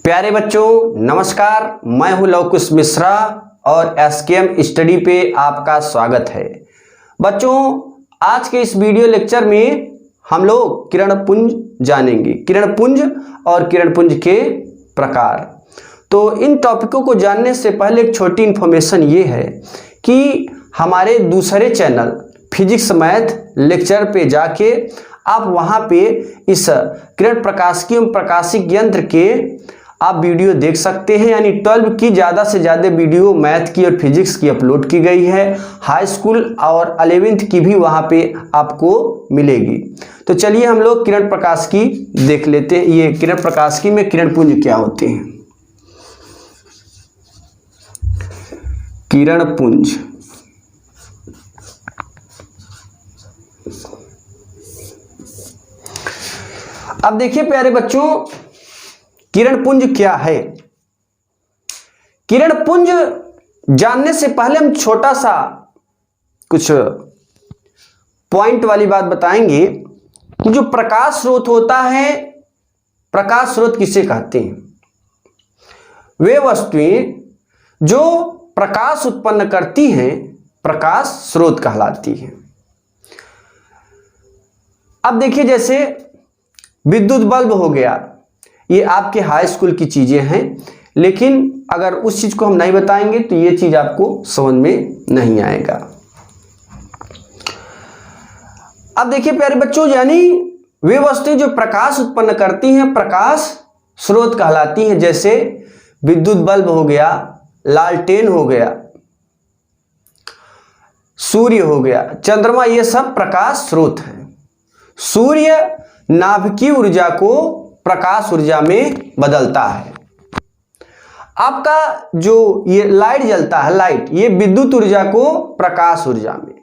प्यारे बच्चों नमस्कार, मैं हूं लवकुश मिश्रा और एसकेएम स्टडी पे आपका स्वागत है। बच्चों आज के इस वीडियो लेक्चर में हम लोग किरणपुंज जानेंगे, किरणपुंज और किरणपुंज के प्रकार। तो इन टॉपिकों को जानने से पहले एक छोटी इन्फॉर्मेशन ये है कि हमारे दूसरे चैनल फिजिक्स मैथ लेक्चर पे जाके आप वहाँ पे इस किरण प्रकाशिकी एवं प्रकाशिक यंत्र के आप वीडियो देख सकते हैं। यानी 12 की ज़्यादा से ज़्यादा वीडियो मैथ की और फिजिक्स की अपलोड की गई है। हाई स्कूल और 11th की भी वहाँ पे आपको मिलेगी। तो चलिए हम लोग किरण प्रकाशिकी देख लेते हैं। ये किरण प्रकाशिकी में किरणपुंज क्या होते हैं। किरणपुंज अब देखिए प्यारे बच्चों, किरणपुंज क्या है। किरणपुंज जानने से पहले हम छोटा सा कुछ पॉइंट वाली बात बताएंगे कि जो प्रकाश स्रोत होता है, प्रकाश स्रोत किसे कहते हैं। वे वस्तुएं जो प्रकाश उत्पन्न करती हैं प्रकाश स्रोत कहलाती हैं। अब देखिए जैसे विद्युत बल्ब हो गया, ये आपके हाई स्कूल की चीजें हैं, लेकिन अगर उस चीज को हम नहीं बताएंगे तो ये चीज आपको समझ में नहीं आएगा। अब देखिए प्यारे बच्चों, यानी वे वस्तुएं जो प्रकाश उत्पन्न करती हैं प्रकाश स्रोत कहलाती हैं। जैसे विद्युत बल्ब हो गया, लालटेन हो गया, सूर्य हो गया, चंद्रमा, ये सब प्रकाश स्रोत हैं। सूर्य नाभिकीय ऊर्जा को प्रकाश ऊर्जा में बदलता है। आपका जो ये लाइट जलता है, लाइट, ये विद्युत ऊर्जा को प्रकाश ऊर्जा में,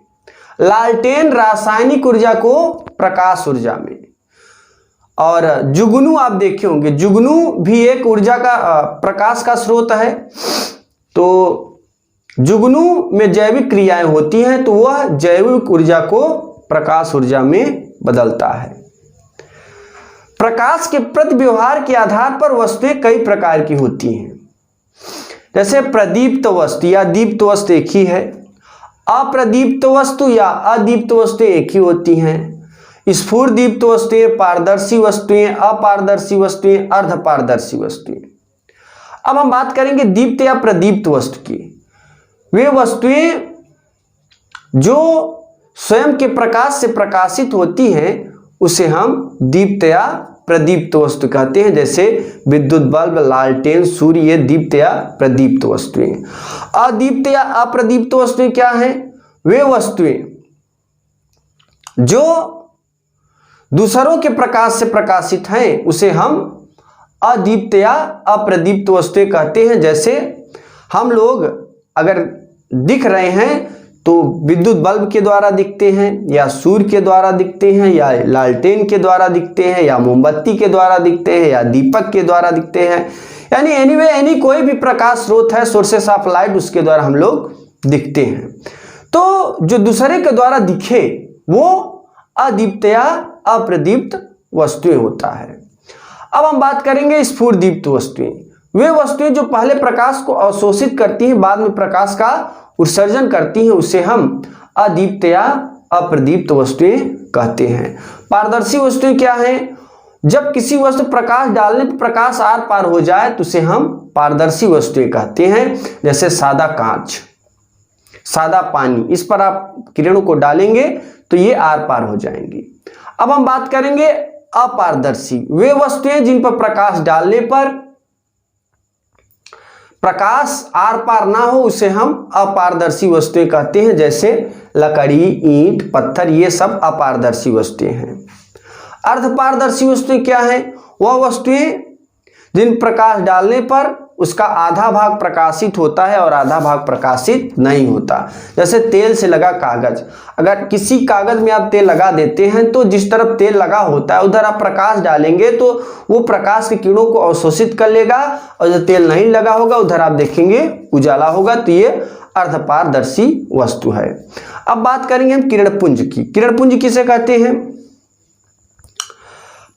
लालटेन रासायनिक ऊर्जा को प्रकाश ऊर्जा में, और जुगनू आप देखे होंगे, जुगनू भी एक ऊर्जा का प्रकाश का स्रोत है। तो जुगनू में जैविक क्रियाएं होती हैं तो वह जैविक ऊर्जा को प्रकाश ऊर्जा में बदलता है। प्रकाश के प्रति व्यवहार के आधार पर वस्तुएं कई प्रकार की होती हैं। जैसे प्रदीप्त वस्तु या दीप्त वस्तु एक ही है, अप्रदीप्त वस्तु या अदीप्त वस्तुएं एक ही होती हैं। स्फुरदीप्त वस्तुएं, पारदर्शी वस्तुएं, अपारदर्शी वस्तुएं, अर्धपारदर्शी वस्तुएं। अब हम बात करेंगे दीप्त या प्रदीप्त वस्तु की। वे वस्तुएं जो स्वयं के प्रकाश से प्रकाशित होती हैं उसे हम दीप्त या प्रदीप्त वस्तु कहते हैं। जैसे विद्युत बल्ब, लालटेन, सूर्य, ये दीप्त या प्रदीप्त वस्तुएं। अदीप्त या अप्रदीप्त वस्तुएं क्या हैं। वे वस्तुएं जो दूसरों के प्रकाश से प्रकाशित हैं उसे हम अदीप्त या अप्रदीप्त वस्तुएं कहते हैं। जैसे हम लोग अगर दिख रहे हैं तो विद्युत बल्ब के द्वारा दिखते हैं, या सूर्य के द्वारा दिखते हैं, या लालटेन के द्वारा दिखते हैं, या मोमबत्ती के द्वारा दिखते हैं, या दीपक के द्वारा दिखते हैं। यानी एनी कोई भी प्रकाश स्रोत है, सोर्सेस ऑफ लाइट, उसके द्वारा हम लोग दिखते हैं। तो जो दूसरे के द्वारा दिखे वो अदीप्त या अप्रदीप्त वस्तुएं होता है। अब हम बात करेंगे स्फुरदीप्त वस्तुएं। वे वस्तुएं जो पहले प्रकाश को अवशोषित करती हैं, बाद में प्रकाश का उत्सर्जन करती हैं, उसे हम अदीप्त या अप्रदीप्त वस्तुएं कहते हैं। पारदर्शी वस्तुएं क्या हैं। जब किसी वस्तु प्रकाश डालने पर प्रकाश आर पार हो जाए तो उसे हम पारदर्शी वस्तुएं कहते हैं। जैसे सादा कांच, सादा पानी, इस पर आप किरणों को डालेंगे तो ये आर पार हो जाएंगी। अब हम बात करेंगे अपारदर्शी। वे वस्तुएं जिन पर प्रकाश डालने पर प्रकाश आर पार ना हो उसे हम अपारदर्शी वस्तुएं कहते हैं। जैसे लकड़ी, ईंट, पत्थर, ये सब अपारदर्शी वस्तुएं हैं। अर्धपारदर्शी वस्तुएं क्या हैं। वह वस्तुएं जिन प्रकाश डालने पर उसका आधा भाग प्रकाशित होता है और आधा भाग प्रकाशित नहीं होता। जैसे तेल से लगा कागज, अगर किसी कागज में आप तेल लगा देते हैं तो जिस तरफ तेल लगा होता है उधर आप प्रकाश डालेंगे तो वो प्रकाश की किरणों को अवशोषित कर लेगा, और जो तेल नहीं लगा होगा उधर आप देखेंगे उजाला होगा। तो ये अर्धपारदर्शी वस्तु है। अब बात करेंगे हम किरणपुंज की। किरणपुंज किसे कहते हैं।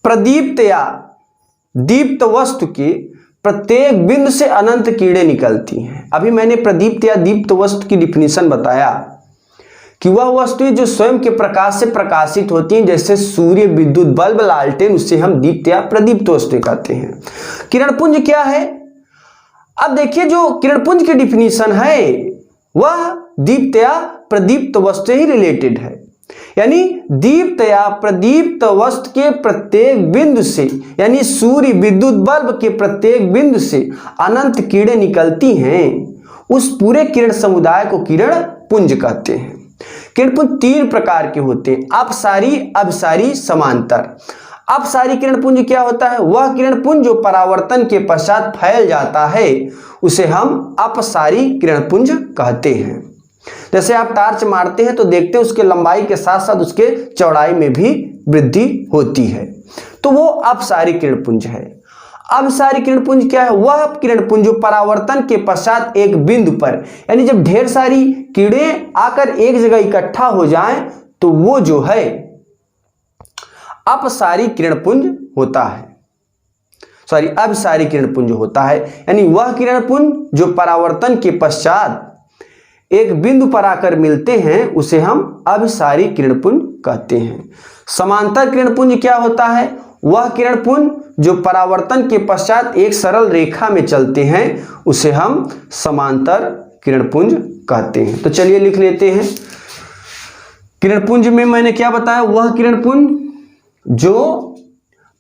प्रदीप्त या दीप्त वस्तु के प्रत्येक बिंदु से अनंत किरणें निकलती हैं। अभी मैंने प्रदीप्त या दीप्त वस्तु की डिफिनीशन बताया कि वह वस्तुएं जो स्वयं के प्रकाश से प्रकाशित होती हैं, जैसे सूर्य, विद्युत बल्ब, लालटेन, उसे हम दीप्त या प्रदीप्त वस्तुएं कहते हैं। किरणपुंज क्या है? अब देखिए, जो किरणपुंज की डिफिनीशन है वह दीप्त या प्रदीप्त वस्तु ही रिलेटेड है। यानी दीप्त या प्रदीप्त वस्तु के प्रत्येक बिंदु से, यानी सूर्य, विद्युत बल्ब के प्रत्येक बिंदु से अनंत किरणें निकलती हैं, उस पूरे किरण समुदाय को किरण पुंज कहते हैं। किरणपुंज 3 प्रकार के होते हैं, अपसारी, अभिसारी, समांतर। अपसारी किरणपुंज क्या होता है? वह किरणपुंज जो परावर्तन के पश्चात फैल जाता है उसे हम अपसारी किरणपुंज कहते हैं। जैसे आप टार्च मारते हैं तो देखते हैं उसके लंबाई के साथ साथ उसके चौड़ाई में भी वृद्धि होती है, तो वो अपसारी किरणपुंज है। अभिसारी किरणपुंज क्या है? वह किरणपुंज जो परावर्तन के पश्चात एक बिंदु पर, यानी जब ढेर सारी किरणें आकर एक जगह इकट्ठा हो जाएं तो वो जो है अपसारी किरणपुंज होता है, सॉरी अभिसारी किरणपुंज होता है। यानी वह किरणपुंज जो परावर्तन के पश्चात एक बिंदु पर आकर मिलते हैं उसे हम अभिसारी किरणपुंज कहते हैं। समांतर किरणपुंज क्या होता है? वह किरणपुंज जो परावर्तन के पश्चात एक सरल रेखा में चलते हैं उसे हम समांतर किरणपुंज कहते हैं। तो चलिए लिख लेते हैं। किरणपुंज में मैंने क्या बताया? वह किरणपुंज जो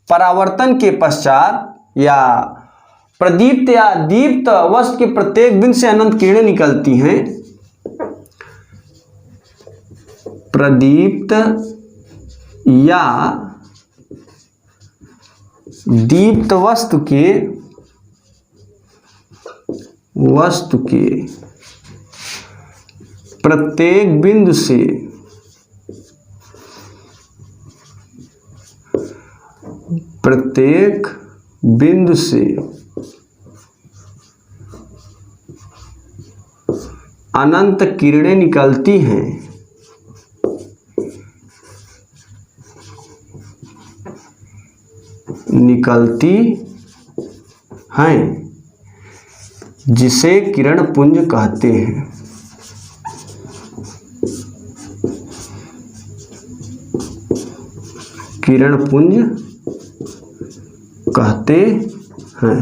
परावर्तन के पश्चात या प्रदीप्त या दीप्त वस्तु के प्रत्येक बिंदु से अनंत किरणें निकलती हैं। प्रदीप्त या दीप्त वस्तु के प्रत्येक बिंदु से अनंत किरणें निकलती हैं। जिसे किरणपुंज कहते हैं। किरणपुंज कहते हैं।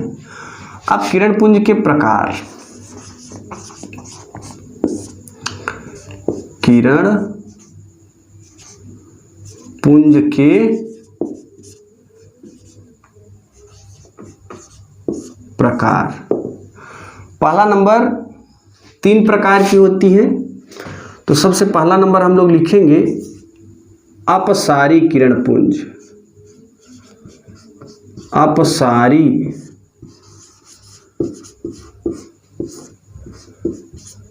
अब किरणपुंज के प्रकार। किरणपुंज के प्रकार, पहला नंबर 3 प्रकार की होती है। तो सबसे पहला नंबर हम लोग लिखेंगे अपसारी किरणपुंज। अपसारी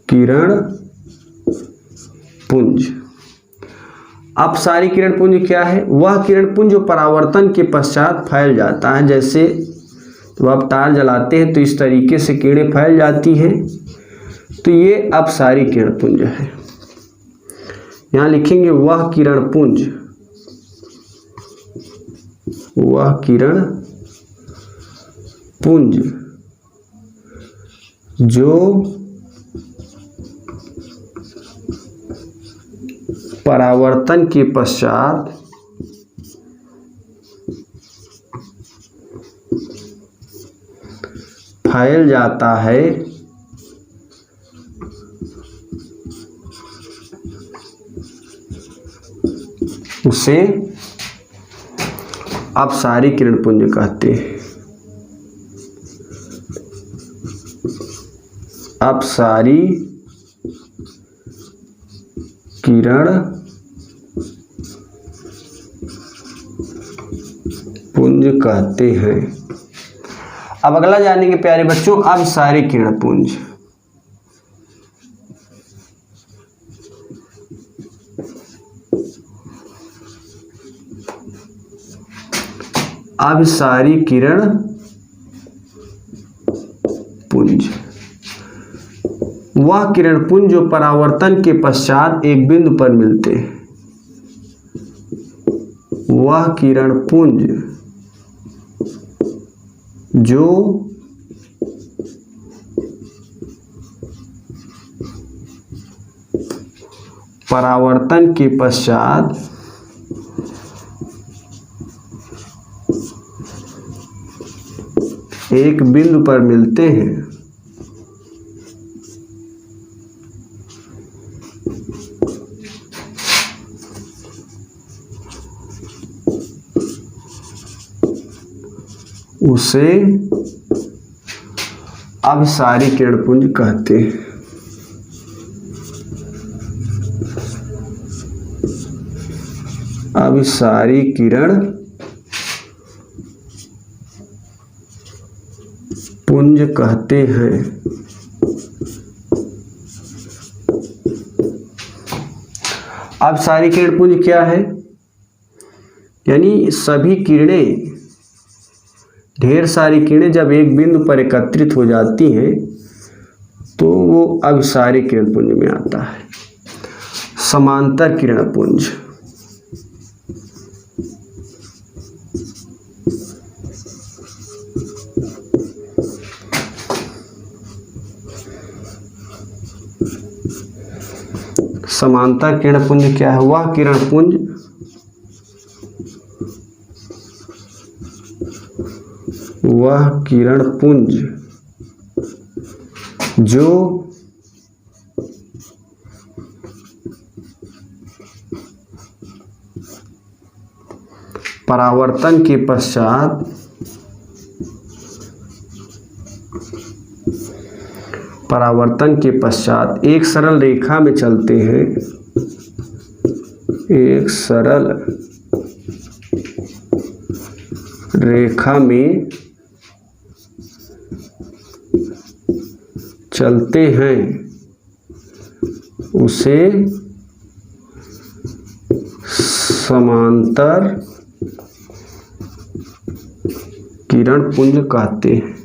किरणपुंज। अपसारी किरणपुंज क्या है? वह किरणपुंज जो परावर्तन के पश्चात फैल जाता है। जैसे तो आप तार जलाते हैं तो इस तरीके से किरणें फैल जाती हैं, तो ये अपसारी किरणपुंज है। यहाँ लिखेंगे वह किरणपुंज जो परावर्तन के पश्चात फैल जाता है, उसे अपसारी किरणपुंज कहते हैं। अपसारी किरणपुंज कहते हैं। अब अगला जानेंगे प्यारे बच्चों, अपसारी किरणपुंज। अपसारी किरणपुंज वह किरणपुंज जो परावर्तन के पश्चात एक बिंदु पर मिलते हैं। वह किरणपुंज जो परावर्तन के पश्चात एक बिंदु पर मिलते हैं। उसे अभिसारी किरणपुंज कहते हैं। अभिसारी किरण पुंज कहते हैं। अभिसारी किरण पुंज क्या है? यानी सभी किरणें, ढेर सारी किरणें जब एक बिंदु पर एकत्रित हो जाती हैं तो वो अभिसारी किरणपुंज में आता है। समांतर किरणपुंज, समांतर किरणपुंज क्या है? वह किरणपुंज जो परावर्तन के पश्चात एक सरल रेखा में चलते हैं। एक सरल रेखा में चलते हैं, उसे समांतर किरणपुंज कहते हैं।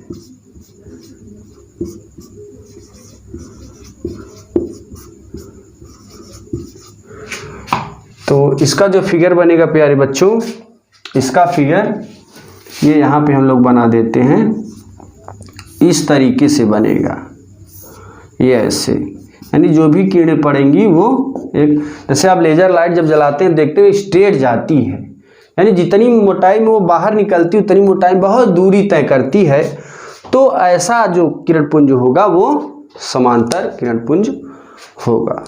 तो इसका जो फिगर बनेगा प्यारे बच्चों, इसका फिगर ये यहाँ पे हम लोग बना देते हैं। इस तरीके से बनेगा, ये ऐसे, यानी जो भी किरणें पड़ेंगी वो एक, जैसे आप लेजर लाइट जब जलाते हैं देखते हैं स्ट्रेट जाती है, यानी जितनी मोटाई में वो बाहर निकलती है उतनी मोटाई बहुत दूरी तय करती है। तो ऐसा जो किरणपुंज होगा वो समांतर किरणपुंज होगा।